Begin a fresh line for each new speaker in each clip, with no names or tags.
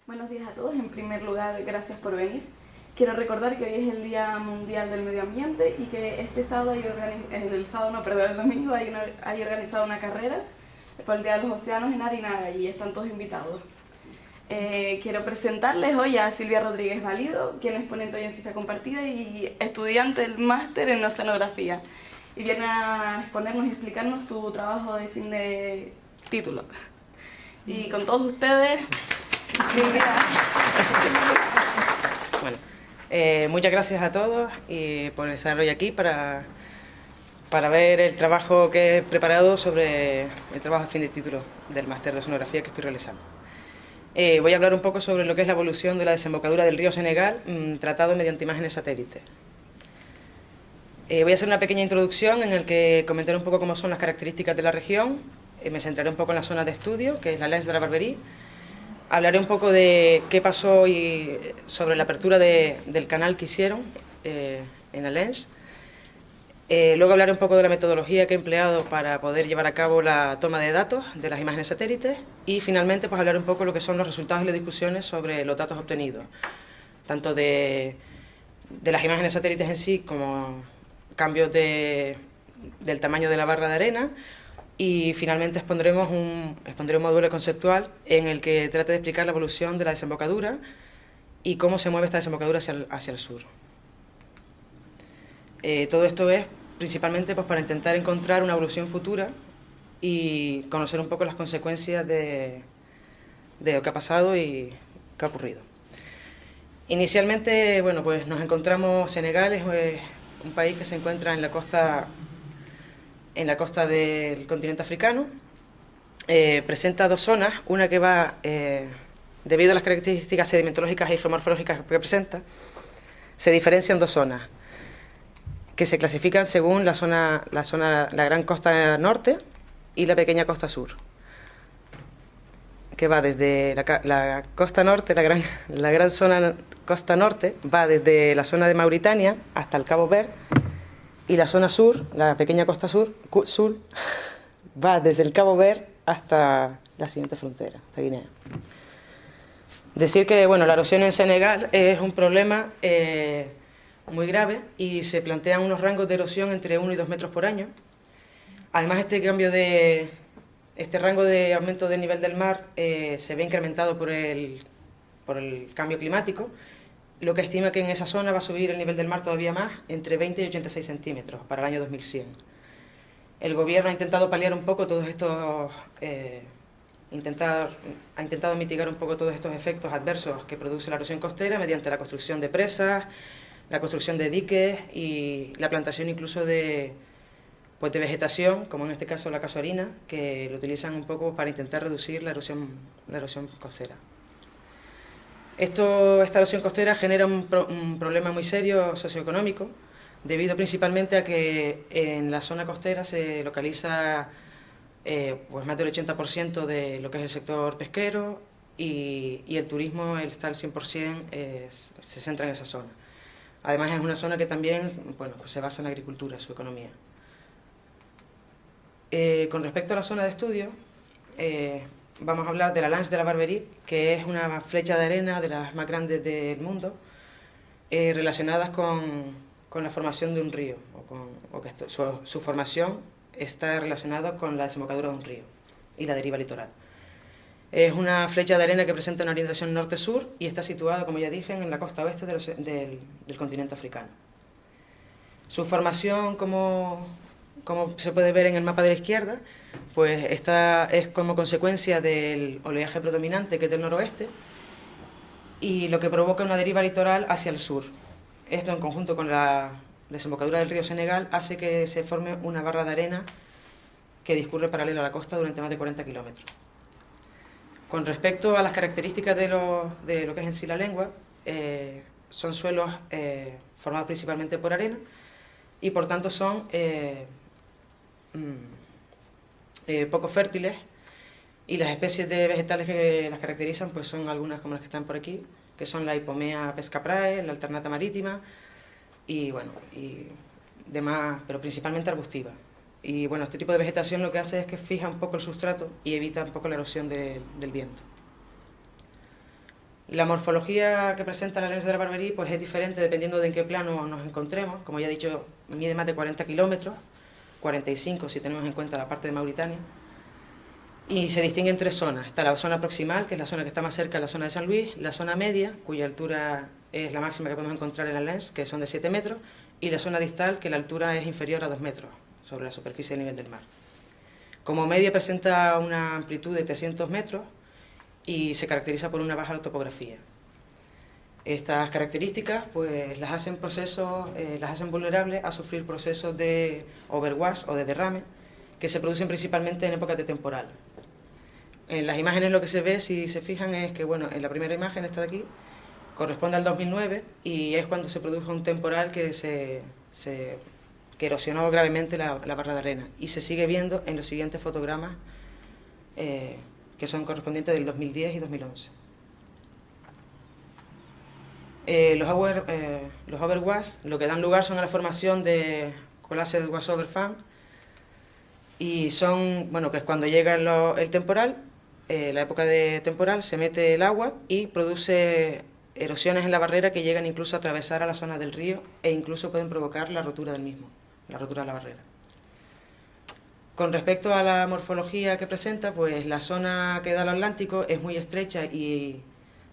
Buenos días a todos. En primer lugar, gracias por venir. Quiero recordar que hoy es el Día Mundial del Medio Ambiente y que este sábado el domingo hay organizado una carrera por el Día de los Océanos en Arinaga y están todos invitados. Quiero presentarles hoy a Silvia Rodríguez Valido, quien es ponente hoy en Ciencia Compartida y estudiante del máster en Oceanografía. Y viene a exponernos y explicarnos su trabajo de fin de título. Y con todos ustedes, Silvia.
Bueno, muchas gracias a todos por estar hoy aquí para ver el trabajo que he preparado sobre el trabajo de fin de título del máster de Oceanografía que estoy realizando. Voy a hablar un poco sobre lo que es la evolución de la desembocadura del río Senegal tratado mediante imágenes satélite. Voy a hacer una pequeña introducción en la que comentaré un poco cómo son las características de la región. Me centraré un poco en la zona de estudio, que es la Lens de la Barberie. Hablaré un poco de qué pasó y sobre la apertura del canal que hicieron en la Lens. Luego hablaré un poco de la metodología que he empleado para poder llevar a cabo la toma de datos de las imágenes satélites. Y finalmente pues hablaré un poco de lo que son los resultados y las discusiones sobre los datos obtenidos, tanto de las imágenes satélites en sí como cambios del tamaño de la barra de arena. Y finalmente expondré un módulo conceptual en el que trate de explicar la evolución de la desembocadura y cómo se mueve esta desembocadura hacia el sur. Todo esto es principalmente pues, para intentar encontrar una evolución futura y conocer un poco las consecuencias de lo que ha pasado y qué ha ocurrido. Inicialmente, bueno, pues nos encontramos Senegal, es un país que se encuentra en la costa del continente africano. Presenta dos zonas, una que va, debido a las características sedimentológicas y geomorfológicas que presenta, se diferencian dos zonas, que se clasifican según la gran costa norte y la pequeña costa sur, que va desde la costa norte, la gran zona costa norte, va desde la zona de Mauritania hasta el Cabo Verde, y la zona sur, la pequeña costa sur, va desde el Cabo Verde hasta la siguiente frontera, hasta Guinea. Decir que bueno, la erosión en Senegal es un problema muy grave y se plantean unos rangos de erosión entre 1 y 2 metros por año. Además, este rango de aumento del nivel del mar se ve incrementado por el cambio climático, lo que estima que en esa zona va a subir el nivel del mar todavía más, entre 20 y 86 centímetros para el año 2100. El gobierno ha intentado paliar un poco todos estos, ha intentado mitigar un poco todos estos efectos adversos que produce la erosión costera mediante la construcción de presas, la construcción de diques y la plantación incluso de vegetación, como en este caso la casuarina, que lo utilizan un poco para intentar reducir la erosión costera. Esta erosión costera genera un problema muy serio socioeconómico, debido principalmente a que en la zona costera se localiza pues más del 80% de lo que es el sector pesquero y el turismo está al 100%, se centra en esa zona. Además es una zona que también bueno, pues se basa en la agricultura, su economía. Con respecto a la zona de estudio, vamos a hablar de la Lens de la Barberie, que es una flecha de arena de las más grandes del mundo, relacionadas con la formación de un río, su formación está relacionada con la desembocadura de un río y la deriva litoral. Es una flecha de arena que presenta una orientación norte-sur y está situada, como ya dije, en la costa oeste del continente africano. Su formación, como se puede ver en el mapa de la izquierda, pues esta es como consecuencia del oleaje predominante, que es del noroeste, y lo que provoca una deriva litoral hacia el sur. Esto, en conjunto con la desembocadura del río Senegal, hace que se forme una barra de arena que discurre paralela a la costa durante más de 40 kilómetros. Con respecto a las características de lo que es en sí la lengua, son suelos formados principalmente por arena y por tanto son poco fértiles, y las especies de vegetales que las caracterizan pues son algunas como las que están por aquí, que son la Hipomea pescaprae, la alternata marítima y bueno, y demás, pero principalmente arbustiva. Y bueno, este tipo de vegetación lo que hace es que fija un poco el sustrato y evita un poco la erosión del viento. La morfología que presenta la lens de la Barberie pues es diferente dependiendo de en qué plano nos encontremos. Como ya he dicho, mide más de 40 kilómetros, 45 si tenemos en cuenta la parte de Mauritania, y se distingue en tres zonas. Está la zona proximal, que es la zona que está más cerca de la zona de San Luis, la zona media, cuya altura es la máxima que podemos encontrar en la lens, que son de 7 metros, y la zona distal, que la altura es inferior a 2 metros sobre la superficie del nivel del mar. Como media presenta una amplitud de 300 metros y se caracteriza por una baja topografía. Estas características pues las hacen vulnerables a sufrir procesos de overwash o de derrame que se producen principalmente en épocas de temporal. En las imágenes lo que se ve, si se fijan, es que bueno, en la primera imagen, esta de aquí, corresponde al 2009 y es cuando se produjo un temporal que que erosionó gravemente la barra de arena, y se sigue viendo en los siguientes fotogramas que son correspondientes del 2010 y 2011. Los overwash lo que dan lugar son a la formación de collapsed washover fan, y son, bueno, que es cuando llega el temporal, la época de temporal, se mete el agua y produce erosiones en la barrera que llegan incluso a atravesar a la zona del río e incluso pueden provocar la rotura del mismo, la rotura de la barrera. Con respecto a la morfología que presenta, pues la zona que da al Atlántico es muy estrecha y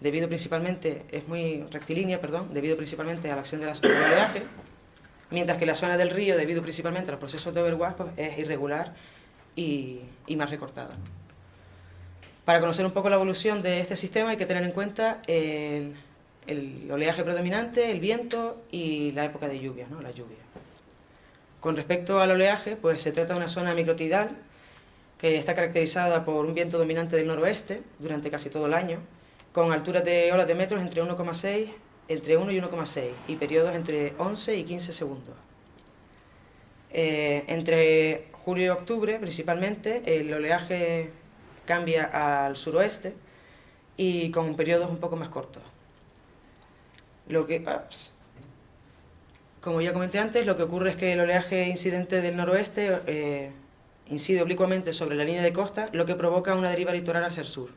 es muy rectilínea, debido principalmente a la acción del oleaje, mientras que la zona del río, debido principalmente a los procesos de overwash, pues es irregular y más recortada. Para conocer un poco la evolución de este sistema hay que tener en cuenta el oleaje predominante, el viento y la época de lluvias, ¿no? La lluvia. Con respecto al oleaje, pues se trata de una zona microtidal que está caracterizada por un viento dominante del noroeste durante casi todo el año, con alturas de olas de metros entre 1 y 1,6 y periodos entre 11 y 15 segundos. Entre julio y octubre, principalmente, el oleaje cambia al suroeste y con periodos un poco más cortos. Como ya comenté antes, lo que ocurre es que el oleaje incidente del noroeste incide oblicuamente sobre la línea de costa, lo que provoca una deriva litoral hacia el sur.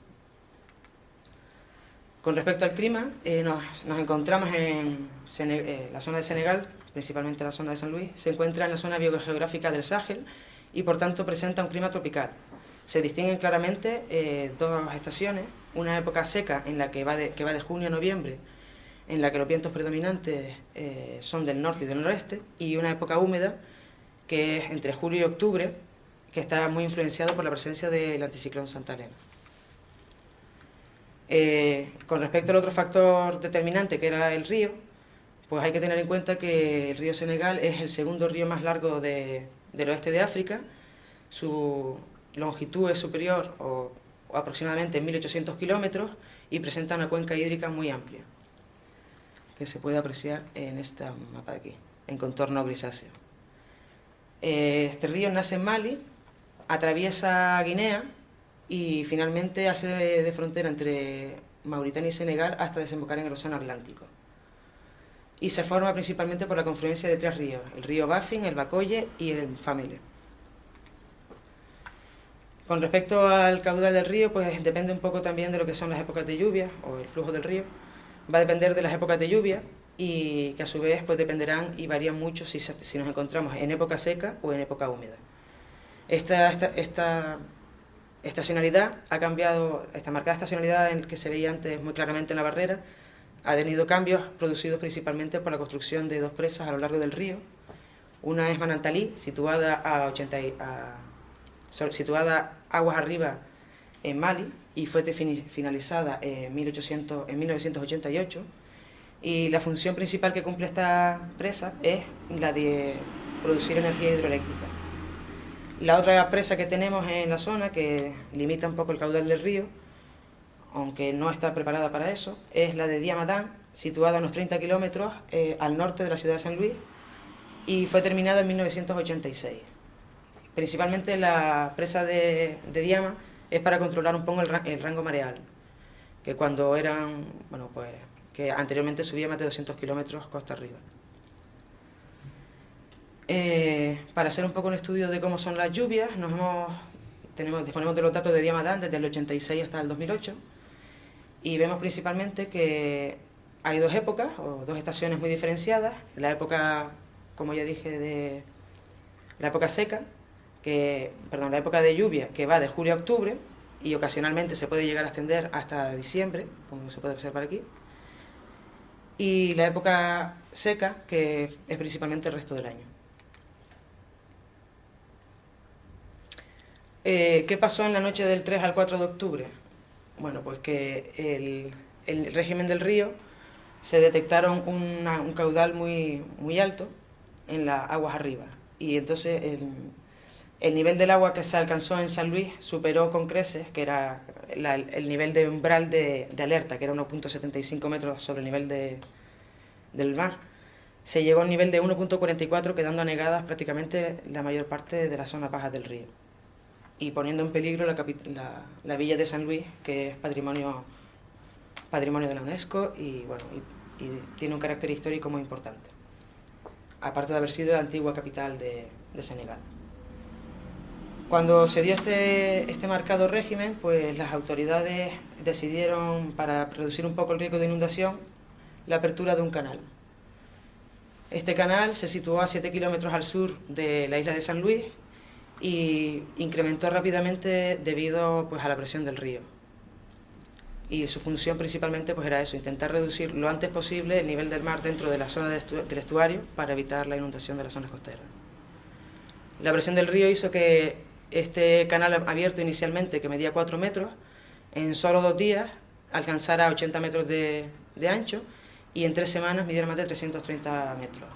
Con respecto al clima, nos encontramos en la zona de Senegal, principalmente la zona de San Luis, se encuentra en la zona biogeográfica del Sahel y por tanto presenta un clima tropical. Se distinguen claramente dos estaciones, una época seca en la que va de junio a noviembre, en la que los vientos predominantes son del norte y del noreste, y una época húmeda que es entre julio y octubre, que está muy influenciado por la presencia del anticiclón Santa Elena. Con respecto al otro factor determinante, que era el río, pues hay que tener en cuenta que el río Senegal es el segundo río más largo del oeste de África. Su longitud es superior o aproximadamente 1.800 kilómetros y presenta una cuenca hídrica muy amplia, que se puede apreciar en esta mapa de aquí, en contorno grisáceo. Este río nace en Mali, atraviesa Guinea y finalmente hace de frontera entre Mauritania y Senegal hasta desembocar en el océano Atlántico. Y se forma principalmente por la confluencia de tres ríos, el río Bafin, el Bakoye y el Famile. Con respecto al caudal del río, pues depende un poco también de lo que son las épocas de lluvia o el flujo del río. Va a depender de las épocas de lluvia y que a su vez pues dependerán y varían mucho si nos encontramos en época seca o en época húmeda. Esta estacionalidad ha cambiado, esta marcada estacionalidad en que se veía antes muy claramente en la barrera, ha tenido cambios producidos principalmente por la construcción de dos presas a lo largo del río. Una es Manantalí, situada aguas arriba en Mali, y fue finalizada en 1988, y la función principal que cumple esta presa es la de producir energía hidroeléctrica. La otra presa que tenemos en la zona, que limita un poco el caudal del río, aunque no está preparada para eso, es la de Diamadán, situada a unos 30 kilómetros al norte de la ciudad de San Luis, y fue terminada en 1986. Principalmente la presa de Diama es para controlar un poco el rango mareal, que que anteriormente subía más de 200 kilómetros costa arriba. Para hacer un poco un estudio de cómo son las lluvias, disponemos de los datos de Diamadán desde el 86 hasta el 2008, y vemos principalmente que hay dos épocas o dos estaciones muy diferenciadas. La época, como ya dije, de la época seca, la época de lluvia, que va de julio a octubre y ocasionalmente se puede llegar a extender hasta diciembre, como se puede observar aquí, y la época seca, que es principalmente el resto del año. ¿Qué pasó en la noche del 3 al 4 de octubre? Bueno, pues que el régimen del río se detectaron un caudal muy alto en las aguas arriba, y entonces el nivel del agua que se alcanzó en San Luis superó con creces, que era el nivel de umbral de alerta, que era 1,75 metros sobre el nivel del mar. Se llegó al nivel de 1,44, quedando anegadas prácticamente la mayor parte de las zonas bajas del río, y poniendo en peligro la villa de San Luis, que es patrimonio de la UNESCO y tiene un carácter histórico muy importante, aparte de haber sido la antigua capital de Senegal. Cuando se dio este marcado régimen, pues las autoridades decidieron, para reducir un poco el riesgo de inundación, la apertura de un canal. Este canal se situó a 7 kilómetros al sur de la isla de San Luis y incrementó rápidamente debido, pues, a la presión del río. Y su función principalmente, pues, era eso, intentar reducir lo antes posible el nivel del mar dentro de la zona del estuario para evitar la inundación de las zonas costeras. La presión del río hizo que este canal abierto inicialmente, que medía 4 metros, en solo 2 días alcanzara 80 metros de ancho y en 3 semanas midiera más de 330 metros.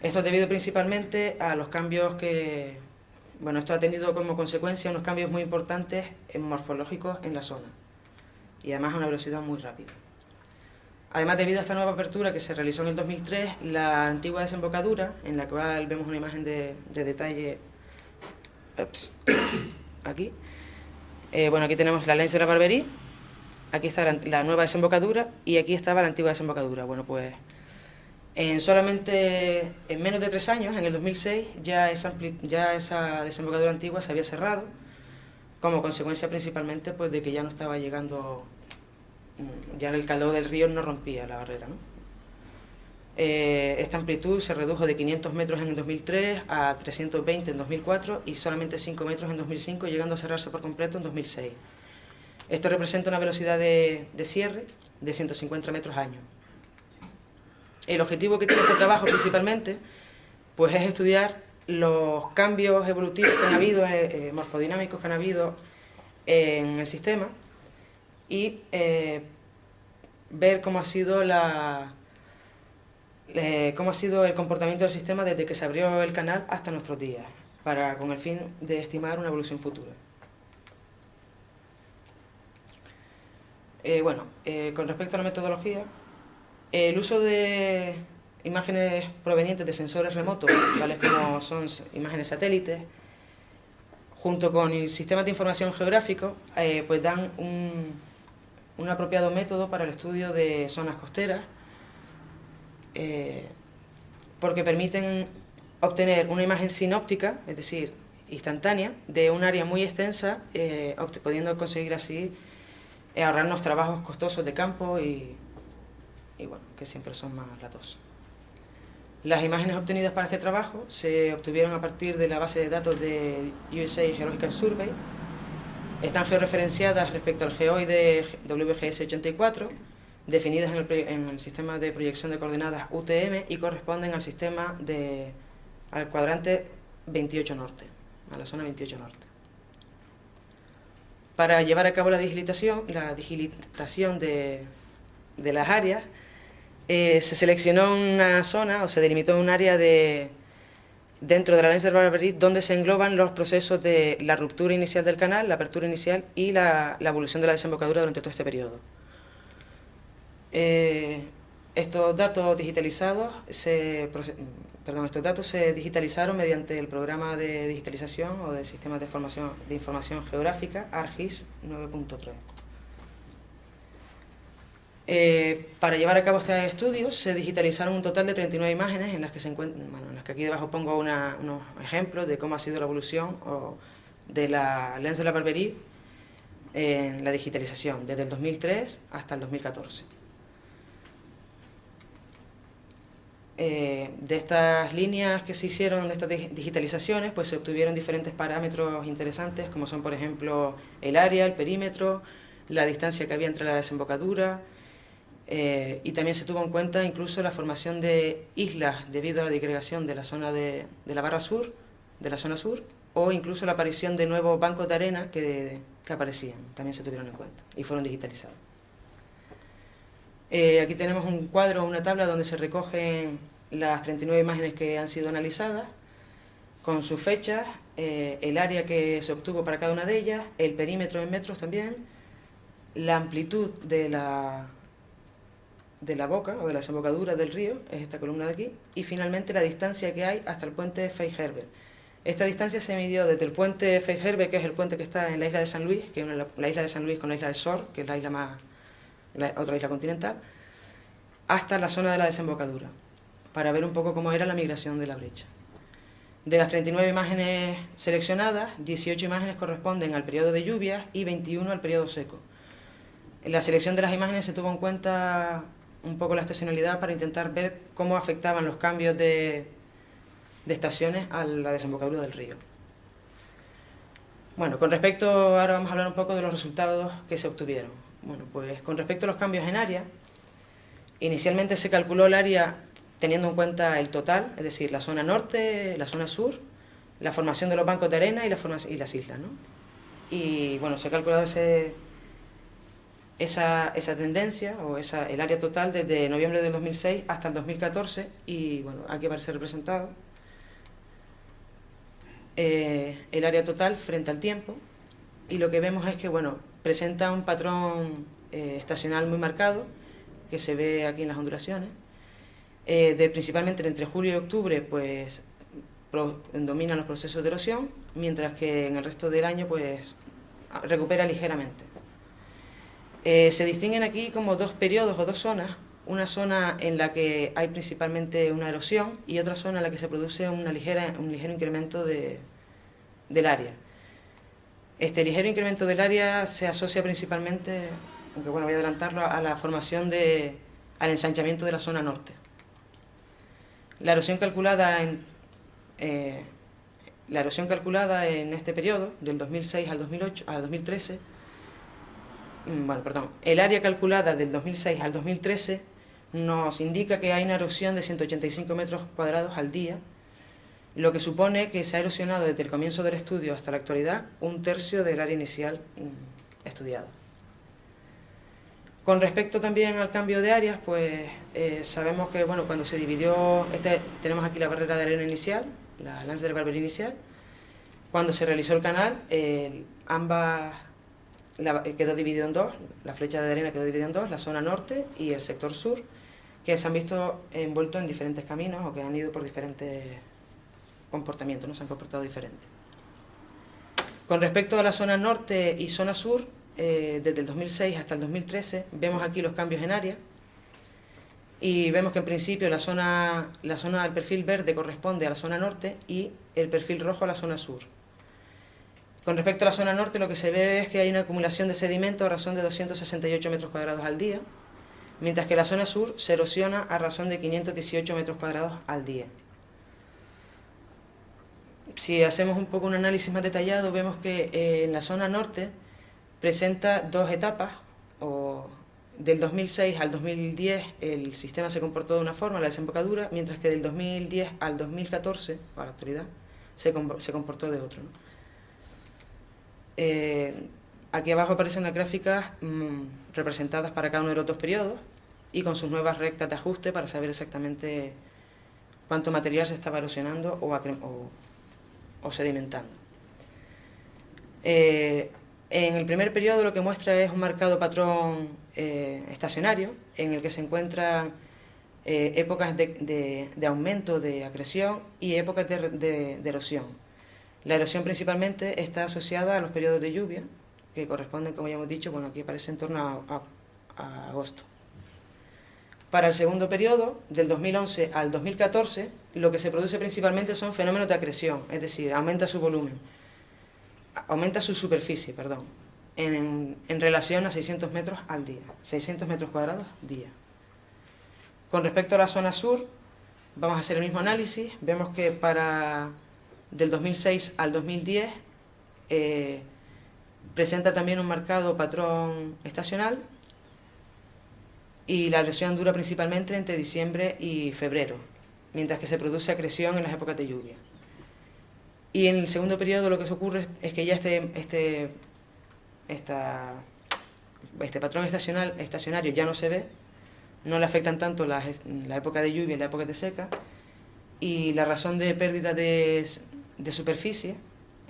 Esto es debido principalmente a los cambios que... Bueno, esto ha tenido como consecuencia unos cambios muy importantes morfológicos en la zona, y además a una velocidad muy rápida. Además, debido a esta nueva apertura que se realizó en el 2003, la antigua desembocadura, en la cual vemos una imagen de detalle aquí, aquí tenemos la Lens de la Barberie, aquí está la nueva desembocadura y aquí estaba la antigua desembocadura. Bueno, pues en menos de 3 años, en el 2006, ya esa desembocadura antigua se había cerrado, como consecuencia principalmente, pues, de que ya no estaba llegando, ya el calor del río no rompía la barrera, ¿no? Esta amplitud se redujo de 500 metros en el 2003 a 320 en 2004 y solamente 5 metros en 2005, llegando a cerrarse por completo en 2006. Esto representa una velocidad de cierre de 150 metros año. El objetivo que tiene este trabajo principalmente, pues, es estudiar los cambios evolutivos que han habido, morfodinámicos que han habido en el sistema, y ver cómo ha sido el comportamiento del sistema desde que se abrió el canal hasta nuestros días, con el fin de estimar una evolución futura. Con respecto a la metodología, el uso de imágenes provenientes de sensores remotos, tales como son imágenes satélites, junto con sistemas de información geográfico, pues dan un apropiado método para el estudio de zonas costeras, porque permiten obtener una imagen sinóptica, es decir, instantánea, de un área muy extensa, pudiendo conseguir así ahorrarnos trabajos costosos de campo y que siempre son más latosos. Las imágenes obtenidas para este trabajo se obtuvieron a partir de la base de datos de USA Geological Survey. Están georreferenciadas respecto al geoide WGS 84, definidas en el sistema de proyección de coordenadas UTM, y corresponden al cuadrante 28 norte, a la zona 28 norte. Para llevar a cabo la digitación de las áreas, se seleccionó una zona, o se delimitó un área dentro de la Lens de la Barberie, donde se engloban los procesos de la ruptura inicial del canal, la apertura inicial y la evolución de la desembocadura durante todo este periodo. Estos datos se digitalizaron mediante el programa de digitalización o de sistemas de información geográfica ARGIS 9.3. Para llevar a cabo este estudio se digitalizaron un total de 39 imágenes, en las que aquí debajo pongo unos ejemplos de cómo ha sido la evolución de la Lens de la Barberie en la digitalización, desde el 2003 hasta el 2014. De estas líneas que se hicieron, de estas digitalizaciones, pues se obtuvieron diferentes parámetros interesantes, como son, por ejemplo, el área, el perímetro, la distancia que había entre la desembocadura, y también se tuvo en cuenta incluso la formación de islas debido a la disgregación de la zona de la barra sur, de la zona sur, o incluso la aparición de nuevos bancos de arena que aparecían, también se tuvieron en cuenta y fueron digitalizados. Aquí tenemos un cuadro, una tabla donde se recogen las 39 imágenes que han sido analizadas, con sus fechas, el área que se obtuvo para cada una de ellas, el perímetro en metros también, la amplitud de la boca o de la desembocadura del río, es esta columna de aquí, y finalmente la distancia que hay hasta el puente Fairhaven. Esta distancia se midió desde el puente Fairhaven, que es el puente que está en la isla de San Luis, que es la isla de San Luis con la isla de Sor, que es la isla otra isla continental, hasta la zona de la desembocadura, para ver un poco cómo era la migración de la brecha. De las 39 imágenes seleccionadas, 18 imágenes corresponden al periodo de lluvias y 21 al periodo seco. En la selección de las imágenes se tuvo en cuenta un poco la estacionalidad para intentar ver cómo afectaban los cambios de estaciones a la desembocadura del río. Bueno, ahora vamos a hablar un poco de los resultados que se obtuvieron. Bueno, pues con respecto a los cambios en área, inicialmente se calculó el área teniendo en cuenta el total, es decir, la zona norte, la zona sur, la formación de los bancos de arena y las islas, ¿no? Y bueno, se ha calculado esa tendencia o el área total desde noviembre del 2006 hasta el 2014 y bueno, aquí aparece representado el área total frente al tiempo y lo que vemos es que bueno, presenta un patrón estacional muy marcado que se ve aquí en las ondulaciones. Principalmente entre julio y octubre pues dominan los procesos de erosión, mientras que en el resto del año pues recupera ligeramente. Se distinguen aquí como dos periodos o dos zonas, una zona en la que hay principalmente una erosión y otra zona en la que se produce un ligero incremento del área. Este ligero incremento del área se asocia principalmente, aunque bueno, voy a adelantarlo, a la formación al ensanchamiento de la zona norte. La erosión calculada en este periodo, del 2006 al 2013, el área calculada del 2006 al 2013 nos indica que hay una erosión de 185 metros cuadrados al día, lo que supone que se ha erosionado desde el comienzo del estudio hasta la actualidad un tercio del área inicial estudiada. Con respecto también al cambio de áreas, pues sabemos que bueno, cuando se dividió, tenemos aquí la barrera de arena inicial, la Lance de Barberie inicial, cuando se realizó el canal, quedó dividido en dos, la flecha de arena quedó dividida en dos, la zona norte y el sector sur, que se han visto envueltos en diferentes caminos o que han ido por diferentes comportamientos, ¿no? Se han comportado diferentes. Con respecto a la zona norte y zona sur, desde el 2006 hasta el 2013, vemos aquí los cambios en área y vemos que en principio la zona del perfil verde corresponde a la zona norte y el perfil rojo a la zona sur. Con respecto a la zona norte, lo que se ve es que hay una acumulación de sedimento a razón de 268 metros cuadrados al día, mientras que la zona sur se erosiona a razón de 518 metros cuadrados al día. Si hacemos un poco un análisis más detallado, vemos que en la zona norte presenta dos etapas, del 2006 al 2010 el sistema se comportó de una forma, la desembocadura, mientras que del 2010 al 2014, a la actualidad, se comportó de otro, ¿no? Aquí abajo aparecen las gráficas representadas para cada uno de los dos periodos y con sus nuevas rectas de ajuste para saber exactamente cuánto material se estaba erosionando o sedimentando. En el primer periodo lo que muestra es un marcado patrón estacionario en el que se encuentran épocas de aumento de acreción y épocas de erosión. La erosión principalmente está asociada a los periodos de lluvia, que corresponden, como ya hemos dicho, bueno, aquí aparece en torno a agosto. Para el segundo periodo, del 2011 al 2014, lo que se produce principalmente son fenómenos de acreción, es decir, aumenta su volumen, aumenta su superficie, perdón. en relación a 600 metros al día, 600 metros cuadrados día. Con respecto a la zona sur, vamos a hacer el mismo análisis. Vemos que del 2006 al 2010 presenta también un marcado patrón estacional y la erosión dura principalmente entre diciembre y febrero, mientras que se produce acreción en las épocas de lluvia. Y en el segundo periodo lo que se ocurre es que ya este patrón estacionario ya no se ve, no le afectan tanto la época de lluvia y la época de seca, y la razón de pérdida de superficie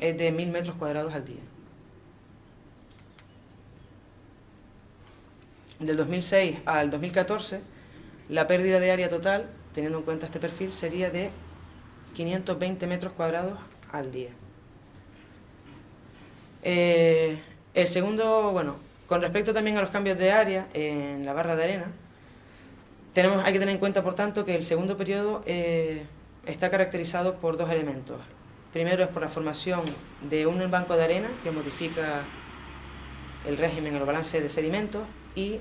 es de 1000 metros cuadrados al día. Del 2006 al 2014, la pérdida de área total, teniendo en cuenta este perfil, sería de 520 metros cuadrados al día. El segundo, bueno, con respecto también a los cambios de área en la barra de arena, hay que tener en cuenta, por tanto, que el segundo periodo está caracterizado por dos elementos. Primero es por la formación de un banco de arena que modifica el régimen, el balance de sedimentos, y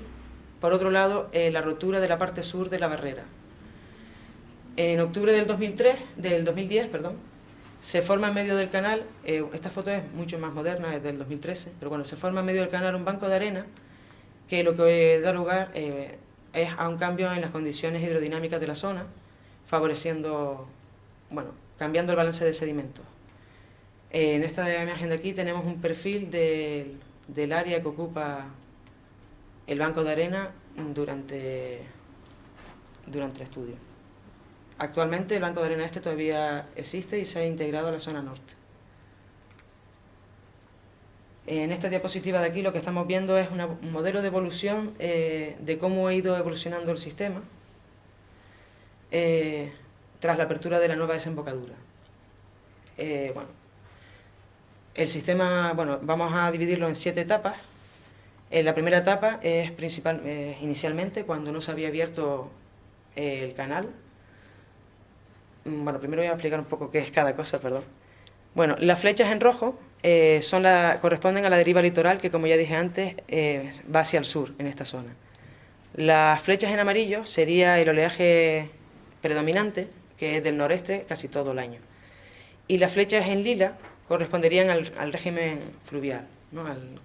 por otro lado la rotura de la parte sur de la barrera. En octubre del 2010, se forma en medio del canal, esta foto es mucho más moderna, es del 2013, pero bueno, se forma en medio del canal un banco de arena que lo que da lugar es a un cambio en las condiciones hidrodinámicas de la zona, favoreciendo, bueno, cambiando el balance de sedimentos. En esta imagen de aquí tenemos un perfil del área que ocupa el banco de arena durante el estudio. Actualmente el banco de arena todavía existe y se ha integrado a la zona norte. En esta diapositiva de aquí lo que estamos viendo es un modelo de evolución de cómo ha ido evolucionando el sistema tras la apertura de la nueva desembocadura. El sistema, vamos a dividirlo en 7 etapas. La primera etapa es inicialmente cuando no se había abierto el canal. Primero voy a explicar un poco qué es cada cosa, perdón. Bueno, las flechas en rojo corresponden a la deriva litoral que, como ya dije antes, va hacia el sur en esta zona. Las flechas en amarillo sería el oleaje predominante, que es del noreste casi todo el año. Y las flechas en lila corresponderían al régimen fluvial, ¿no? al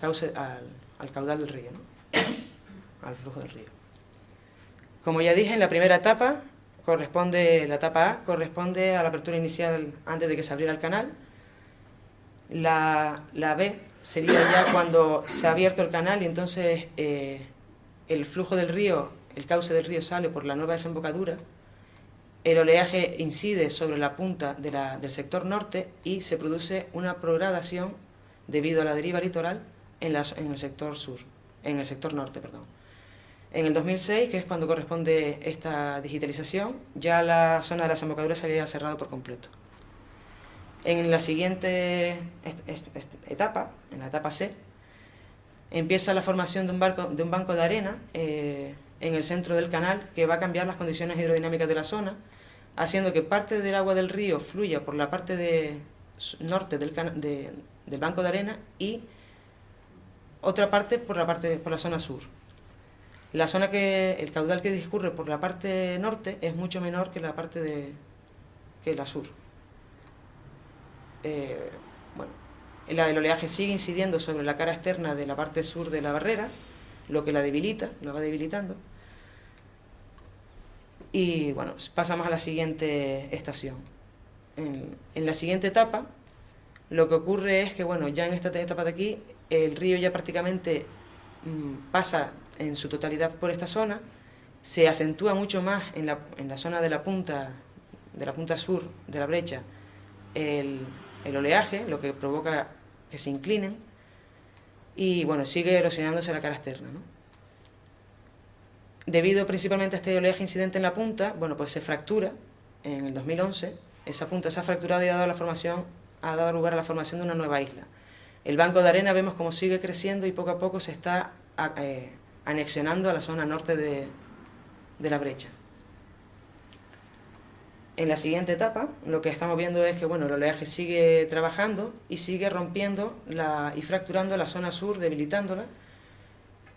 caudal del río, ¿no? Al flujo del río. Como ya dije, en la primera etapa, la etapa A corresponde a la apertura inicial antes de que se abriera el canal. La B sería ya cuando se ha abierto el canal y entonces el flujo del río, el cauce del río sale por la nueva desembocadura, el oleaje incide sobre la punta del sector norte y se produce una progradación debido a la deriva litoral en el sector norte. En el 2006, que es cuando corresponde esta digitalización, ya la zona de la desembocadura se había cerrado por completo. En la siguiente etapa, en la etapa C, empieza la formación de un banco de arena en el centro del canal que va a cambiar las condiciones hidrodinámicas de la zona, haciendo que parte del agua del río fluya por la parte norte del banco de arena y otra parte por la zona sur. El caudal que discurre por la parte norte es mucho menor que que la sur. El oleaje sigue incidiendo sobre la cara externa de la parte sur de la barrera, lo que la va debilitando. Y pasamos a la siguiente estación. En la siguiente etapa, lo que ocurre es que ya en esta etapa de aquí, el río ya prácticamente pasa en su totalidad por esta zona, se acentúa mucho más en la zona de la punta sur de la brecha el oleaje, lo que provoca que se inclinen y sigue erosionándose la cara externa, ¿no? Debido principalmente a este oleaje incidente en la punta, pues se fractura en el 2011, esa punta se ha fracturado y ha dado lugar a la formación de una nueva isla. El banco de arena vemos cómo sigue creciendo y poco a poco se está anexionando a la zona norte de la brecha. En la siguiente etapa, lo que estamos viendo es que bueno, el oleaje sigue trabajando y sigue rompiendo y fracturando la zona sur, debilitándola,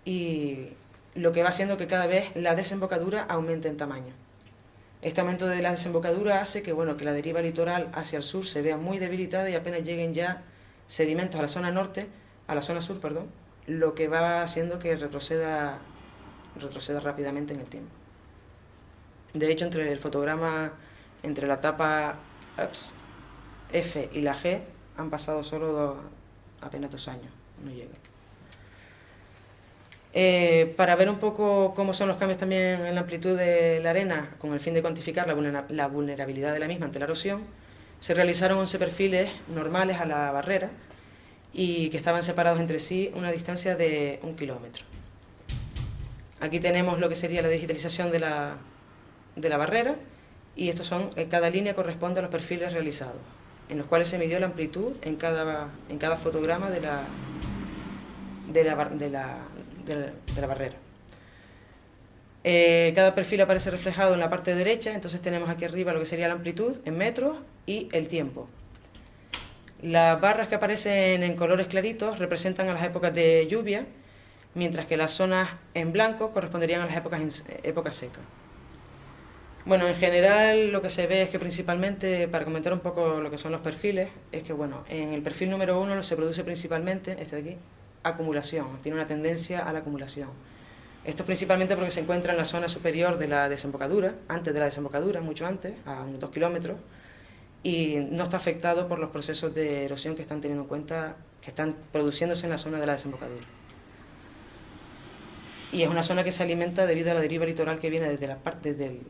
y lo que va haciendo que cada vez la desembocadura aumente en tamaño. Este aumento de la desembocadura hace que, bueno, que la deriva litoral hacia el sur se vea muy debilitada y apenas lleguen ya sedimentos a la zona norte, a la zona sur, perdón, lo que va haciendo que retroceda rápidamente en el tiempo. De hecho, entre el fotograma, entre la etapa F y la G, han pasado solo apenas 2 años, no llega. Para ver un poco cómo son los cambios también en la amplitud de la arena, con el fin de cuantificar la vulnerabilidad de la misma ante la erosión, se realizaron 11 perfiles normales a la barrera y que estaban separados entre sí una distancia de 1 kilómetro. Aquí tenemos lo que sería la digitalización de la barrera, y estos son, cada línea corresponde a los perfiles realizados, en los cuales se midió la amplitud en cada fotograma de la barrera. Cada perfil aparece reflejado en la parte derecha, entonces tenemos aquí arriba lo que sería la amplitud en metros y el tiempo. Las barras que aparecen en colores claritos representan a las épocas de lluvia, mientras que las zonas en blanco corresponderían a las épocas secas. Bueno, en general lo que se ve es que principalmente, para comentar un poco lo que son los perfiles, es que bueno, en el perfil número 1 se produce principalmente, este de aquí, acumulación, tiene una tendencia a la acumulación. Esto es principalmente porque se encuentra en la zona superior de la desembocadura, antes de la desembocadura, mucho antes, a unos 2 kilómetros, y no está afectado por los procesos de erosión que están teniendo en cuenta, que están produciéndose en la zona de la desembocadura. Y es una zona que se alimenta debido a la deriva litoral que viene desde la parte desde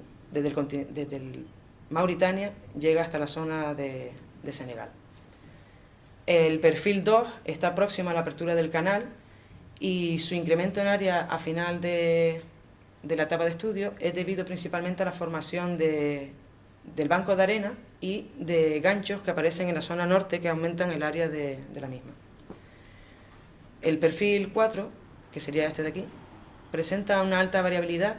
Mauritania, llega hasta la zona de Senegal. El perfil 2 está próximo a la apertura del canal y su incremento en área a final de la etapa de estudio es debido principalmente a la formación del banco de arena y de ganchos que aparecen en la zona norte que aumentan el área de la misma. El perfil 4, que sería este de aquí, presenta una alta variabilidad,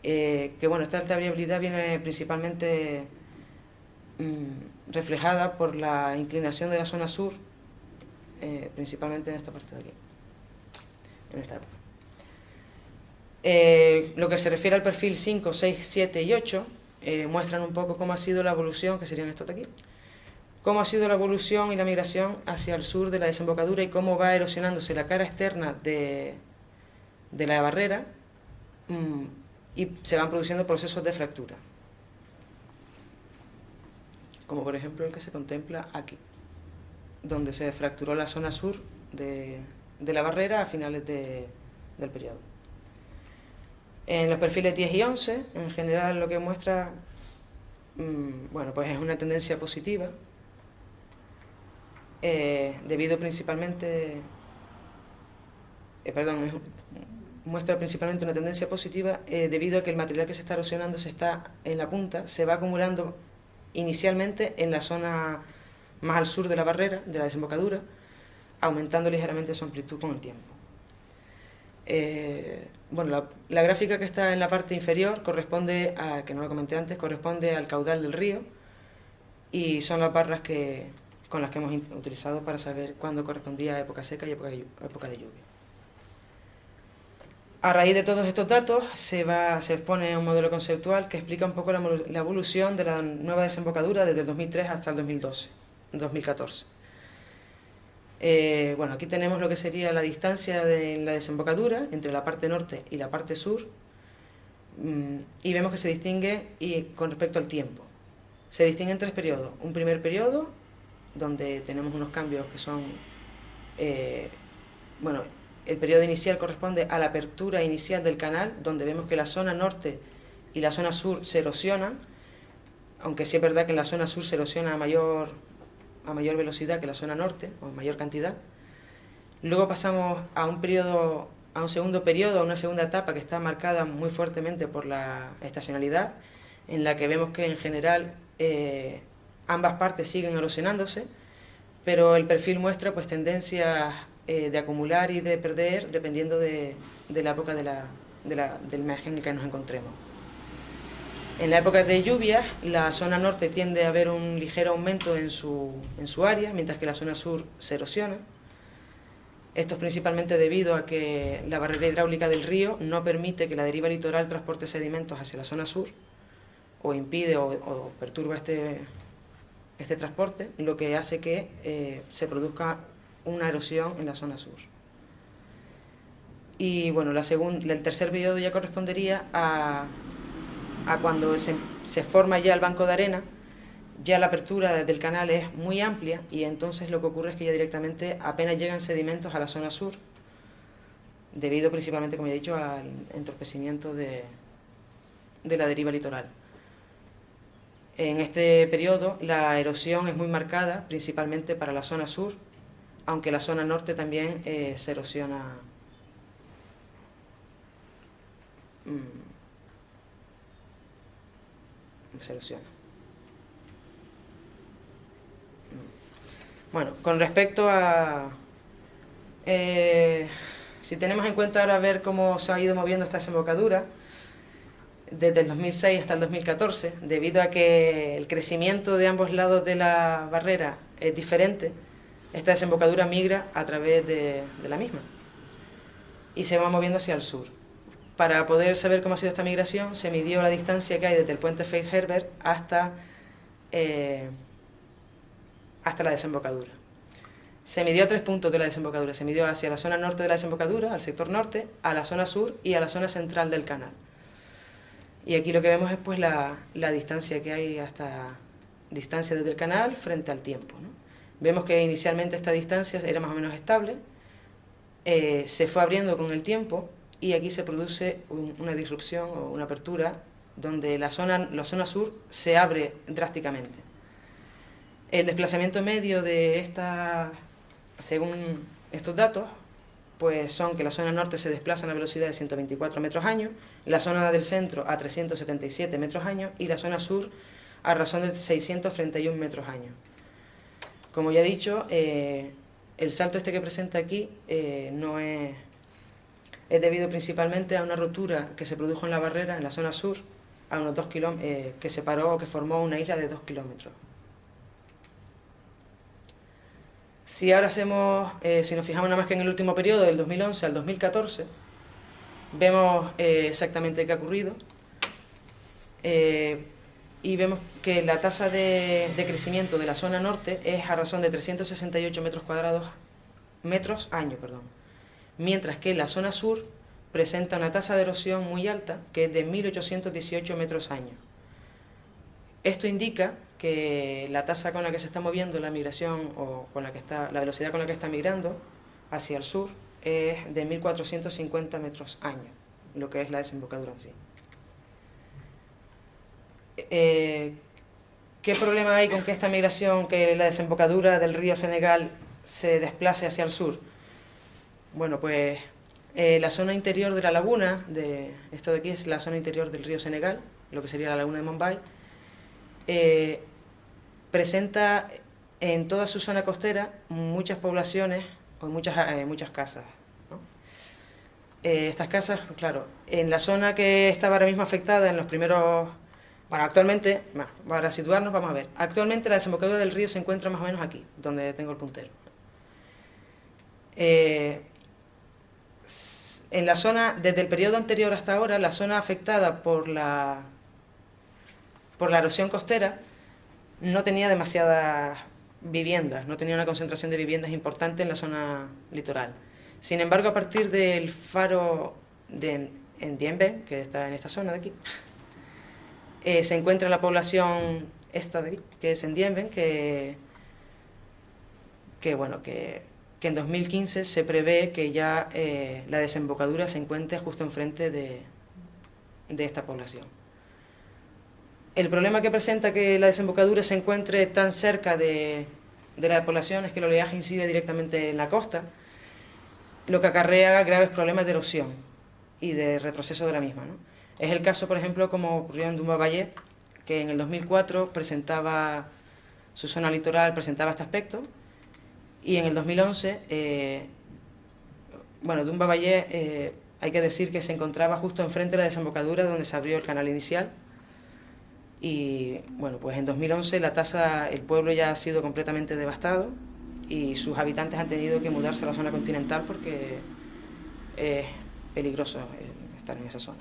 que bueno, esta alta variabilidad viene principalmente reflejada por la inclinación de la zona sur, principalmente en esta parte de aquí, en esta época. Lo que se refiere al perfil 5, 6, 7 y 8, muestran un poco cómo ha sido la evolución, que serían estos de aquí, cómo ha sido la evolución y la migración hacia el sur de la desembocadura y cómo va erosionándose la cara externa de la barrera, y se van produciendo procesos de fractura, como por ejemplo el que se contempla aquí, donde se fracturó la zona sur de la barrera a finales del periodo. En los perfiles 10 y 11, en general lo que muestra, bueno, pues es una tendencia positiva, debido principalmente, muestra principalmente una tendencia positiva debido a que el material que se está erosionando en la punta, se va acumulando inicialmente en la zona más al sur de la barrera, de la desembocadura, aumentando ligeramente su amplitud con el tiempo. Bueno, la gráfica que está en la parte inferior corresponde que no lo comenté antes, corresponde al caudal del río, y son las barras con las que hemos utilizado para saber cuándo correspondía a época seca y época de lluvia. A raíz de todos estos datos se expone un modelo conceptual que explica un poco la evolución de la nueva desembocadura desde el 2003 hasta el 2014. Bueno, aquí tenemos lo que sería la distancia de la desembocadura entre la parte norte y la parte sur, y vemos que se distingue con respecto al tiempo. Se distinguen 3 periodos. Un primer periodo, donde tenemos unos cambios que son, bueno, el periodo inicial corresponde a la apertura inicial del canal, donde vemos que la zona norte y la zona sur se erosionan, aunque sí es verdad que en la zona sur se erosiona a mayor velocidad que la zona norte, o en mayor cantidad. Luego pasamos a un segundo periodo, a una segunda etapa que está marcada muy fuertemente por la estacionalidad, en la que vemos que en general ambas partes siguen erosionándose, pero el perfil muestra pues tendencias de acumular y de perder dependiendo de la época del margen en el que nos encontremos. En la época de lluvias, la zona norte tiende a haber un ligero aumento en su área, mientras que la zona sur se erosiona. Esto es principalmente debido a que la barrera hidráulica del río no permite que la deriva litoral transporte sedimentos hacia la zona sur, o impide o perturba este transporte, lo que hace que se produzca una erosión en la zona sur. Y bueno, el tercer periodo ya correspondería a cuando se forma ya el banco de arena, ya la apertura del canal es muy amplia y entonces lo que ocurre es que ya directamente apenas llegan sedimentos a la zona sur, debido principalmente, como ya he dicho, al entorpecimiento de la deriva litoral. En este periodo la erosión es muy marcada, principalmente para la zona sur, aunque la zona norte también se erosiona. Bueno, con respecto a... si tenemos en cuenta ahora ver cómo se ha ido moviendo esta desembocadura, desde el 2006 hasta el 2014, debido a que el crecimiento de ambos lados de la barrera es diferente, esta desembocadura migra a través de la misma y se va moviendo hacia el sur. Para poder saber cómo ha sido esta migración, se midió la distancia que hay desde el puente Fairherbert hasta la desembocadura. Se midió 3 puntos de la desembocadura. Se midió hacia la zona norte de la desembocadura, al sector norte, a la zona sur y a la zona central del canal. Y aquí lo que vemos es pues la distancia que hay distancia desde el canal frente al tiempo, ¿no? Vemos que inicialmente esta distancia era más o menos estable, se fue abriendo con el tiempo y aquí se produce una disrupción o una apertura donde la zona sur se abre drásticamente. El desplazamiento medio de según estos datos, pues son que la zona norte se desplaza a una velocidad de 124 metros año, la zona del centro a 377 metros año y la zona sur a razón de 631 metros año. Como ya he dicho, el salto que presenta aquí no es debido principalmente a una rotura que se produjo en la barrera en la zona sur, a unos 2 kilómetros, que separó o que formó una isla de 2 kilómetros. Si ahora si nos fijamos nada más que en el último periodo, del 2011 al 2014, vemos exactamente qué ha ocurrido y vemos que la tasa de crecimiento de la zona norte es a razón de 368 metros año, mientras que la zona sur presenta una tasa de erosión muy alta, que es de 1818 metros año. Esto indica que la tasa con la que se está moviendo la migración o la velocidad con la que está migrando hacia el sur es de 1450 metros año, lo que es la desembocadura en sí. ¿Qué problema hay con que esta migración, que la desembocadura del río Senegal se desplace hacia el sur? Bueno, pues la zona interior de la laguna, esto de aquí es la zona interior del río Senegal, lo que sería la laguna de Mumbai, presenta en toda su zona costera muchas poblaciones o muchas casas, ¿no? Estas casas, pues claro, en la zona que estaba ahora mismo afectada en los primeros... Bueno, actualmente, para situarnos, vamos a ver, actualmente la desembocadura del río se encuentra más o menos aquí, donde tengo el puntero. En la zona, desde el periodo anterior hasta ahora, la zona afectada por la erosión costera no tenía demasiadas viviendas, no tenía una concentración de viviendas importante en la zona litoral. Sin embargo, a partir del faro en Dien, que está en esta zona de aquí, se encuentra la población esta de aquí, que es en Dien, que en 2015 se prevé que ya la desembocadura se encuentre justo enfrente de esta población. El problema que presenta que la desembocadura se encuentre tan cerca de la población es que el oleaje incide directamente en la costa, lo que acarrea graves problemas de erosión y de retroceso de la misma, ¿no? Es el caso, por ejemplo, como ocurrió en Dumba-Bayet, que en el 2004 su zona litoral presentaba este aspecto, y en el 2011, Dumba-Bayet hay que decir que se encontraba justo enfrente de la desembocadura donde se abrió el canal inicial, Y bueno, pues en 2011 el pueblo ya ha sido completamente devastado y sus habitantes han tenido que mudarse a la zona continental porque es peligroso estar en esa zona.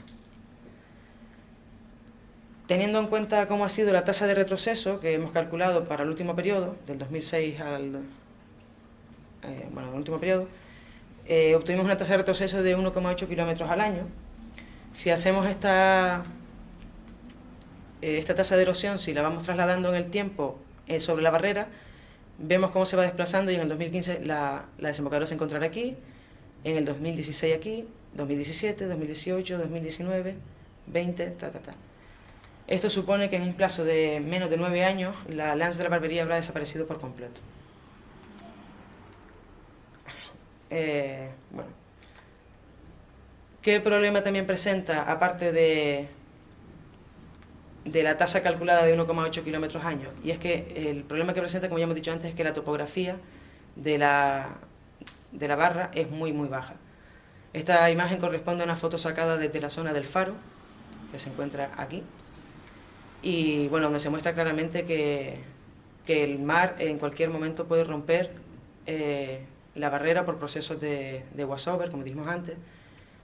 Teniendo en cuenta cómo ha sido la tasa de retroceso que hemos calculado para el último periodo, del 2006 al el último periodo, obtuvimos una tasa de retroceso de 1,8 kilómetros al año. Si hacemos esta tasa de erosión, si la vamos trasladando en el tiempo sobre la barrera, vemos cómo se va desplazando y en el 2015 la desembocadura se encontrará aquí, en el 2016 aquí, 2017, 2018, 2019, 20, Esto supone que en un plazo de menos de 9 años la Lands de la Barbería habrá desaparecido por completo. Bueno, ¿qué problema también presenta, aparte de la tasa calculada de 1,8 kilómetros año? Y es que el problema que presenta, como ya hemos dicho antes, es que la topografía de la barra es muy baja. Esta imagen corresponde a una foto sacada desde la zona del faro, que se encuentra aquí, y bueno, donde se muestra claramente que el mar en cualquier momento puede romper la barrera por procesos de washover, como dijimos antes,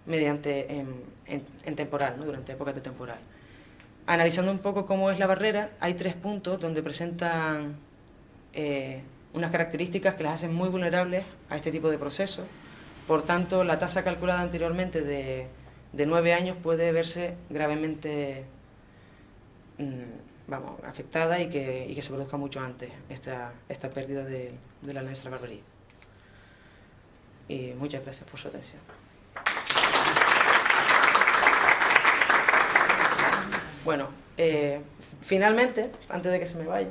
mediante en temporal, ¿no? Durante épocas de temporal. Analizando un poco cómo es la barrera, hay 3 puntos donde presentan unas características que las hacen muy vulnerables a este tipo de procesos. Por tanto, la tasa calculada anteriormente de 9 años puede verse gravemente afectada y que se produzca mucho antes esta pérdida de la Lands de la Barbería. Y muchas gracias por su atención. Bueno, finalmente, antes de que se me vaya,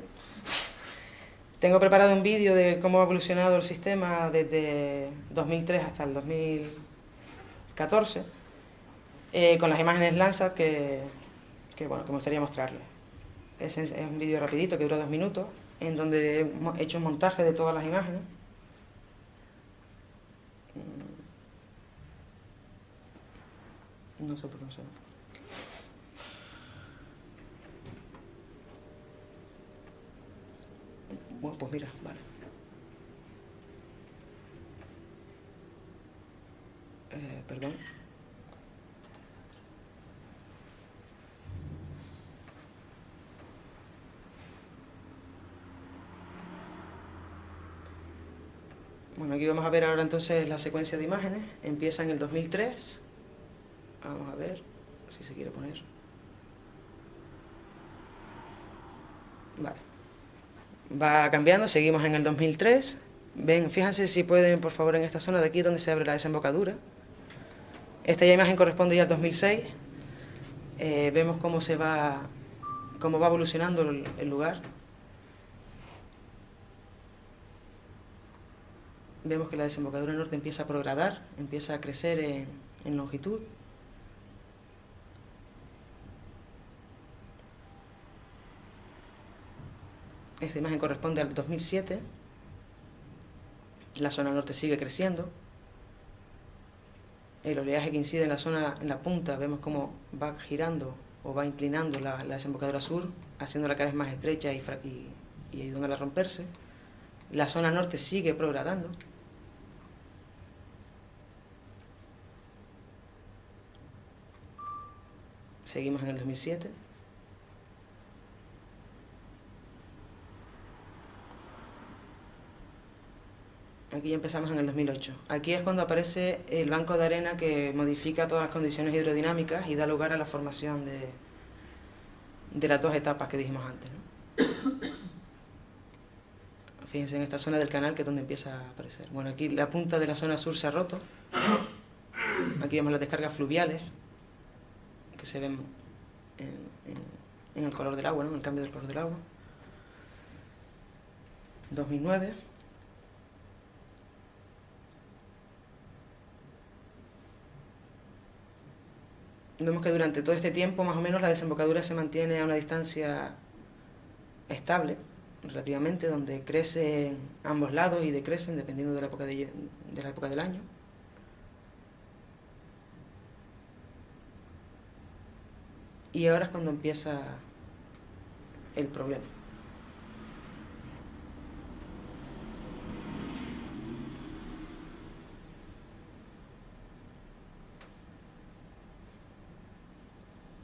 tengo preparado un vídeo de cómo ha evolucionado el sistema desde 2003 hasta el 2014, con las imágenes Landsat que me gustaría mostrarles. Es un vídeo rapidito que dura 2 minutos, en donde he hecho un montaje de todas las imágenes. No sé por qué no se ve. Bueno, pues mira, vale. Perdón. Bueno, aquí vamos a ver ahora entonces la secuencia de imágenes. Empieza en el 2003. Vamos a ver si se quiere poner. Vale. Va cambiando, seguimos en el 2003. Ven, fíjense si pueden, por favor, en esta zona de aquí donde se abre la desembocadura. Esta ya imagen corresponde ya al 2006. Vemos cómo va evolucionando el lugar. Vemos que la desembocadura norte empieza a progradar, empieza a crecer en longitud. Esta imagen corresponde al 2007. La zona norte sigue creciendo. El oleaje que incide en la punta, vemos cómo va girando o va inclinando la desembocadura sur, haciéndola cada vez más estrecha y ayudándola a romperse. La zona norte sigue progradando. Seguimos en el 2007. Aquí ya empezamos en el 2008. Aquí es cuando aparece el banco de arena que modifica todas las condiciones hidrodinámicas y da lugar a la formación de las 2 etapas que dijimos antes, ¿no? Fíjense en esta zona del canal que es donde empieza a aparecer. Bueno, aquí la punta de la zona sur se ha roto. Aquí vemos las descargas fluviales que se ven en el color del agua, ¿no? En el cambio del color del agua. 2009. Vemos que durante todo este tiempo, más o menos, la desembocadura se mantiene a una distancia estable, relativamente, donde crecen ambos lados y decrecen dependiendo de la época del año. Y ahora es cuando empieza el problema.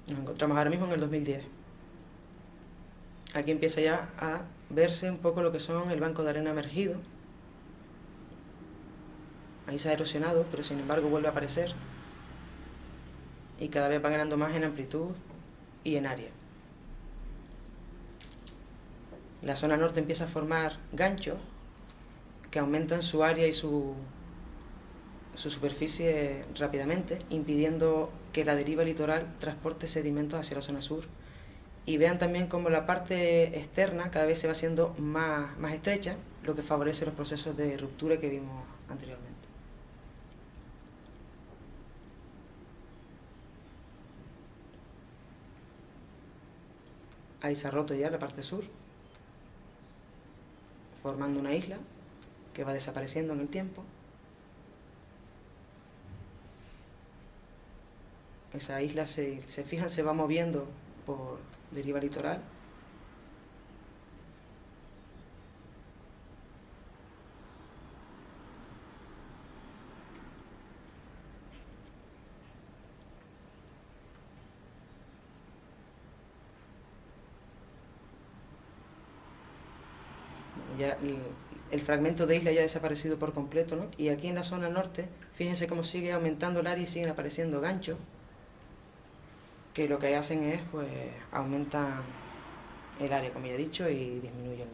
Nos encontramos ahora mismo en el 2010. Aquí empieza ya a verse un poco lo que son el banco de arena emergido. Ahí se ha erosionado, pero sin embargo vuelve a aparecer. Y cada vez va ganando más en amplitud y en área. La zona norte empieza a formar ganchos que aumentan su área y su superficie rápidamente, impidiendo que la deriva litoral transporte sedimentos hacia la zona sur. Y vean también cómo la parte externa cada vez se va haciendo más estrecha, lo que favorece los procesos de ruptura que vimos anteriormente. Ahí se ha roto ya la parte sur, formando una isla que va desapareciendo en el tiempo. Esa isla, se fijan, se va moviendo por deriva litoral. Ya el fragmento de isla ya ha desaparecido por completo, ¿no? Y aquí en la zona norte, fíjense cómo sigue aumentando el área y siguen apareciendo ganchos, que lo que hacen es, pues, aumentan el área, como ya he dicho, y disminuyen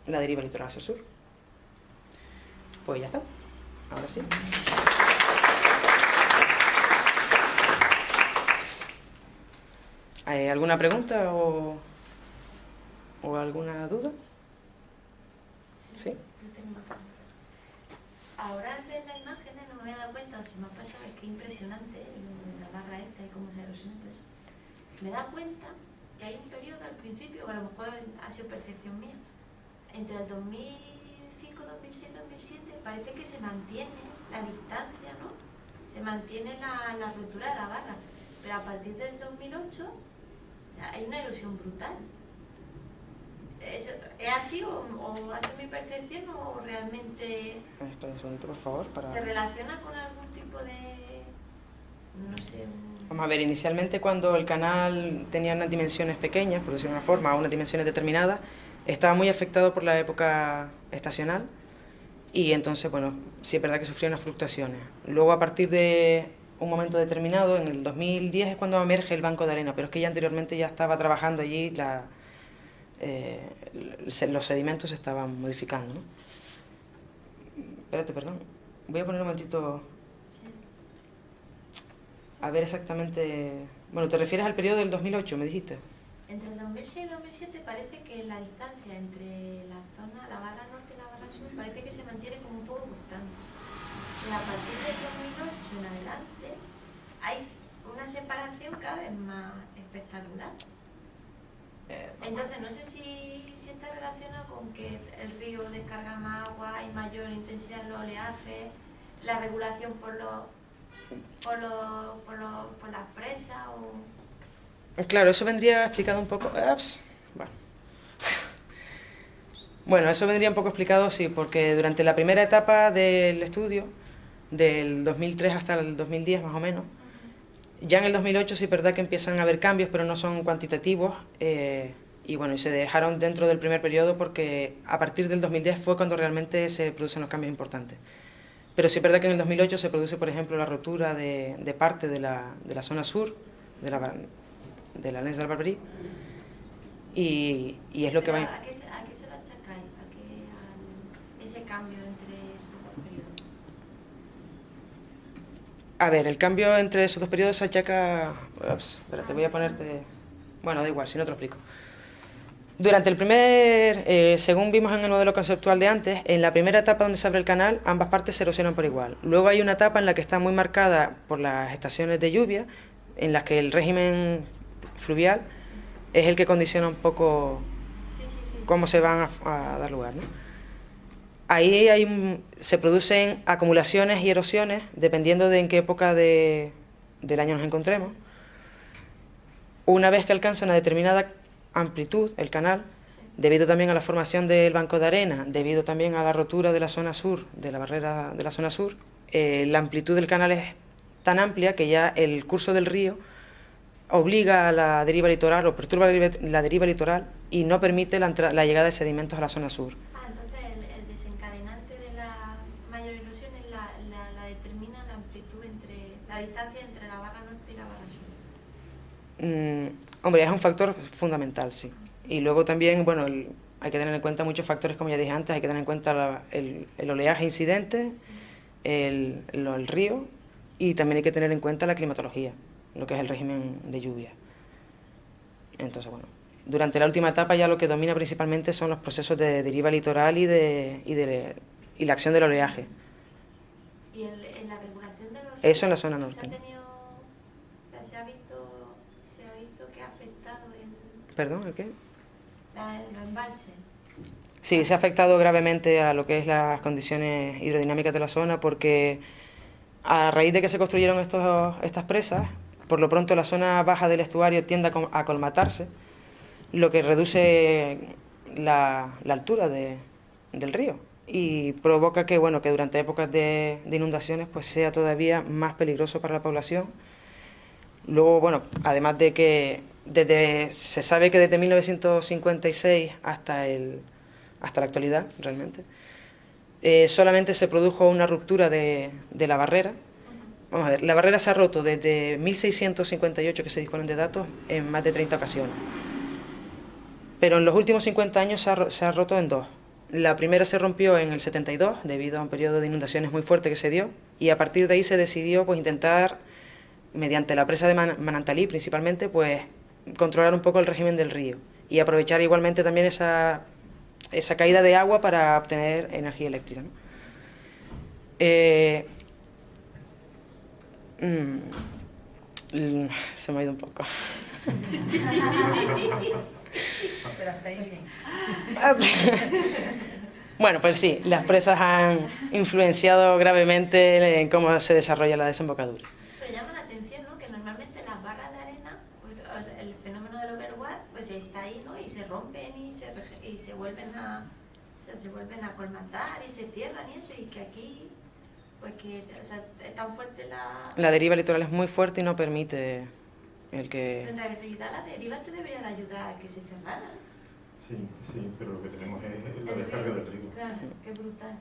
la deriva litoral hacia el sur. Pues ya está. Ahora sí. ¿Hay alguna pregunta o alguna duda? ¿Sí?
Ahora al ver las imágenes no me había dado cuenta, o se me ha pasado, es que impresionante la barra esta y cómo se erosiona. Me he dado cuenta que hay un periodo al principio, que a lo mejor ha sido percepción mía, entre el 2005, 2006, 2007, parece que se mantiene la distancia, ¿no? Se mantiene la ruptura de la barra, pero a partir del 2008, o sea, hay una erosión brutal. ¿Es así o ha sido mi percepción o realmente
Espera un segundito, por favor.
se relaciona con algún tipo de, no sé?
Vamos a ver, inicialmente cuando el canal tenía unas dimensiones pequeñas, por decirlo de una forma, unas dimensiones determinadas, estaba muy afectado por la época estacional y entonces, bueno, sí es verdad que sufría unas fluctuaciones. Luego, a partir de un momento determinado, en el 2010 es cuando emerge el banco de arena, pero es que ya anteriormente ya estaba trabajando allí los sedimentos se estaban modificando, ¿no? Espérate, perdón. Voy a poner un momentito a ver exactamente... Bueno, ¿te refieres al periodo del 2008, me dijiste?
Entre el 2006 y 2007 parece que la distancia entre la zona, la barra norte y la barra sur, parece que se mantiene como un poco constante. Y a partir del 2008 en adelante hay una separación cada vez más espectacular. Entonces, no sé si está relacionado con que el río descarga más agua, hay mayor intensidad en los oleajes, la regulación por las presas o...
Claro, eso vendría explicado un poco... Bueno, eso vendría un poco explicado, sí, porque durante la primera etapa del estudio, del 2003 hasta el 2010 más o menos, ya en el 2008 sí es verdad que empiezan a haber cambios, pero no son cuantitativos, y bueno, y se dejaron dentro del primer periodo porque a partir del 2010 fue cuando realmente se producen los cambios importantes. Pero sí es verdad que en el 2008 se produce, por ejemplo, la rotura de parte de la zona sur, de la Lens de la Barberie, y es lo que va...
¿A qué se lo achacáis? ¿A ese cambio entre esos dos periodos?
A ver, el cambio entre esos dos periodos se achaca... Espérate, voy a ponerte... Bueno, da igual, si no te lo explico. Durante el según vimos en el modelo conceptual de antes, en la primera etapa donde se abre el canal, ambas partes se erosionan por igual. Luego hay una etapa en la que está muy marcada por las estaciones de lluvia, en las que el régimen fluvial es el que condiciona un poco cómo se van a dar lugar, ¿no? Ahí se producen acumulaciones y erosiones dependiendo de en qué época del año nos encontremos. Una vez que alcanza una determinada amplitud, el canal, debido también a la formación del banco de arena, debido también a la rotura de la zona sur, de la barrera de la zona sur, la amplitud del canal es tan amplia que ya el curso del río obliga a la deriva litoral o perturba la deriva litoral y no permite la llegada de sedimentos a la zona sur.
Entonces el desencadenante de la mayor erosión es la determina la amplitud la distancia entre la barra norte y la barra sur.
Hombre, es un factor fundamental, sí. Y luego también, bueno, hay que tener en cuenta muchos factores, como ya dije antes, hay que tener en cuenta el oleaje incidente, el río, y también hay que tener en cuenta la climatología, lo que es el régimen de lluvia. Entonces, bueno, durante la última etapa ya lo que domina principalmente son los procesos de deriva litoral y la acción del oleaje.
¿Y en la regulación de los ríos?
Eso en la zona norte.
¿Se ha visto que ha afectado
¿Perdón? ¿El qué?
los embalses?
Sí, se ha afectado gravemente a lo que es las condiciones hidrodinámicas de la zona, porque a raíz de que se construyeron estas presas, por lo pronto la zona baja del estuario tiende a colmatarse, lo que reduce la altura del río y provoca que, bueno, que durante épocas de inundaciones pues sea todavía más peligroso para la población. Luego, bueno, además de que se sabe que desde 1956 hasta la actualidad, realmente, solamente se produjo una ruptura de la barrera. Vamos a ver, la barrera se ha roto desde 1658, que se disponen de datos, en más de 30 ocasiones. Pero en los últimos 50 años se ha roto en dos. La primera se rompió en el 72, debido a un periodo de inundaciones muy fuerte que se dio, y a partir de ahí se decidió pues intentar, mediante la presa de Manantalí principalmente, pues controlar un poco el régimen del río y aprovechar igualmente también esa caída de agua para obtener energía eléctrica, ¿no? Se me ha ido un poco.
Pero hasta ahí bien.
Bueno, pues sí, las presas han influenciado gravemente en cómo se desarrolla la desembocadura.
Pero llama la atención, ¿no?, que normalmente las barras de arena, pues, el fenómeno del overwash, pues está ahí, ¿no?, y se rompen y se vuelven a colmatar y se cierran y eso, y que aquí, pues que, o sea, es tan fuerte
la deriva litoral es muy fuerte y no permite el que...
En realidad la deriva te debería de ayudar a que se cerrara.
Sí, pero lo que tenemos es la descarga del río.
Claro, qué brutal.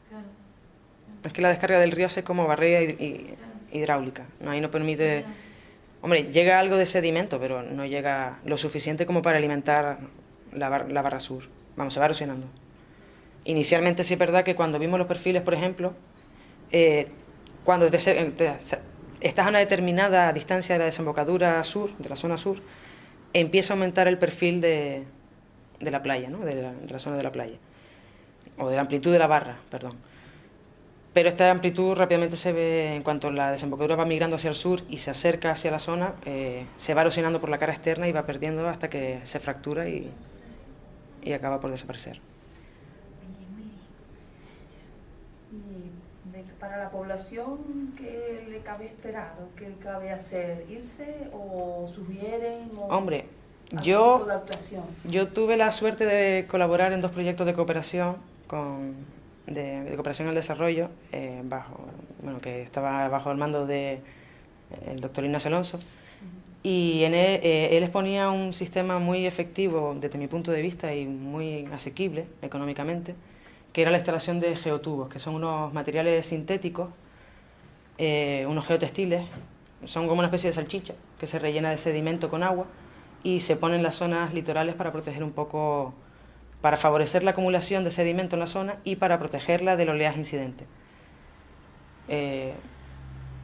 Claro.
Es que la descarga del río es como barrera hidráulica, ¿no? Ahí no permite... Hombre, llega algo de sedimento, pero no llega lo suficiente como para alimentar la barra sur. Vamos, se va erosionando. Inicialmente sí es verdad que cuando vimos los perfiles, por ejemplo, cuando estás a una determinada distancia de la desembocadura sur, de la zona sur, empieza a aumentar el perfil de la playa, ¿no?, de la zona de la playa, o de la amplitud de la barra, perdón. Pero esta amplitud rápidamente se ve en cuanto la desembocadura va migrando hacia el sur y se acerca hacia la zona, se va erosionando por la cara externa y va perdiendo hasta que se fractura y acaba por desaparecer.
Para la población, ¿qué le cabe esperar o qué cabe hacer? ¿Irse o sugieren?
Hombre,
tipo de actuación? Yo
tuve la suerte de colaborar en dos proyectos de cooperación de cooperación al desarrollo, que estaba bajo el mando del doctor Ignacio Alonso, y en él exponía un sistema muy efectivo desde mi punto de vista y muy asequible económicamente, que era la instalación de geotubos, que son unos materiales sintéticos, unos geotextiles, son como una especie de salchicha que se rellena de sedimento con agua y se pone en las zonas litorales para proteger un poco, para favorecer la acumulación de sedimento en la zona y para protegerla del oleaje incidente.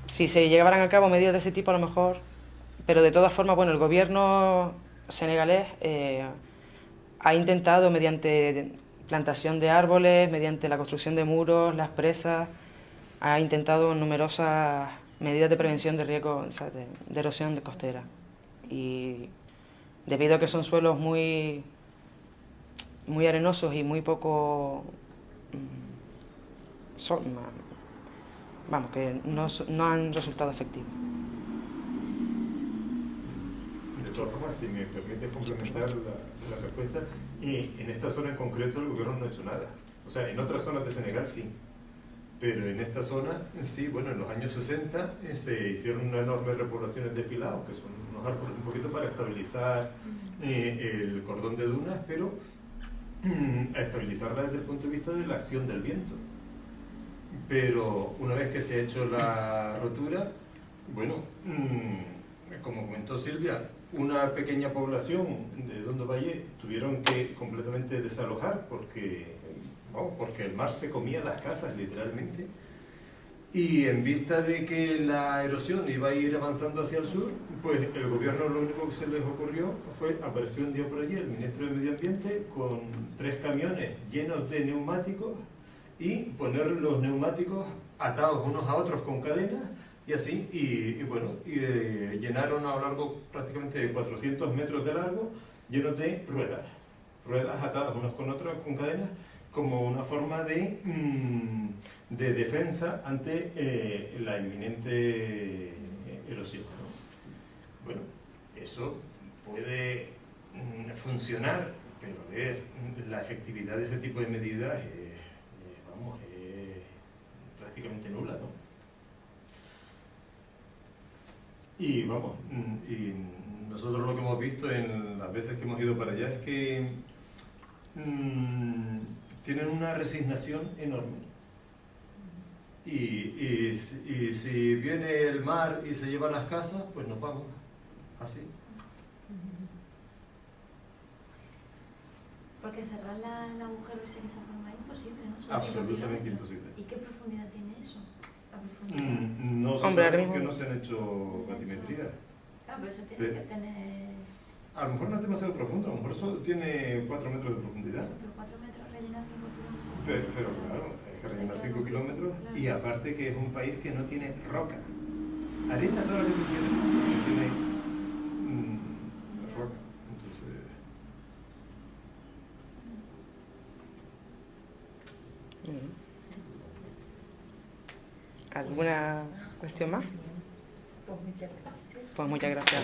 Si se llevaran a cabo medidas de ese tipo, a lo mejor, pero de todas formas, bueno, el gobierno senegalés ha intentado, mediante plantación de árboles, mediante la construcción de muros, las presas, ha intentado numerosas medidas de prevención de riesgo, o sea, de erosión de costera. Y debido a que son suelos muy arenosos y muy poco... que no han resultado efectivos.
todas formas, si me permites complementar la respuesta, en esta zona en concreto el gobierno no ha hecho nada. O sea, en otras zonas de Senegal sí, pero en esta zona sí, bueno, en los años 60 se hicieron unas enormes repoblaciones de filados, que son unos árboles un poquito para estabilizar el cordón de dunas, pero a estabilizarla desde el punto de vista de la acción del viento. Pero una vez que se ha hecho la rotura, bueno, como comentó Silvia, una pequeña población de Dondo Valle tuvieron que completamente desalojar porque el mar se comía las casas literalmente, y en vista de que la erosión iba a ir avanzando hacia el sur, pues el gobierno lo único que se les ocurrió fue, apareció un día por allí el ministro de Medio Ambiente con 3 camiones llenos de neumáticos y poner los neumáticos atados unos a otros con cadenas y así, llenaron a lo largo prácticamente de 400 metros de largo, llenos de ruedas atadas unas con otras con cadenas, como una forma de defensa ante la inminente erosión, ¿no? Bueno, eso puede funcionar, pero a ver, la efectividad de ese tipo de medidas es prácticamente nula, ¿no? Y nosotros lo que hemos visto en las veces que hemos ido para allá es que tienen una resignación enorme. Y si viene el mar y se lleva las casas, pues nos vamos, así.
Porque cerrar el agujero ese de esa forma es imposible, ¿no? Son
Absolutamente
5 kilómetros.
imposible.
¿Y qué profundidad tiene eso? La profundidad.
No se
Hombre,
sabe
ahora
porque
mismo-
no se han hecho batimetrías.
Claro, pero eso tiene que tener...
A lo mejor no es demasiado profundo, a lo mejor eso tiene 4 metros de profundidad.
Pero 4 metros rellenar 5 kilómetros.
Pero claro, hay que rellenar 5 kilómetros y aparte que es un país que no tiene roca. Arena toda la que tú quieras, no tiene roca. Entonces...
¿Alguna cuestión más?
Pues muchas gracias.
Pues muchas gracias.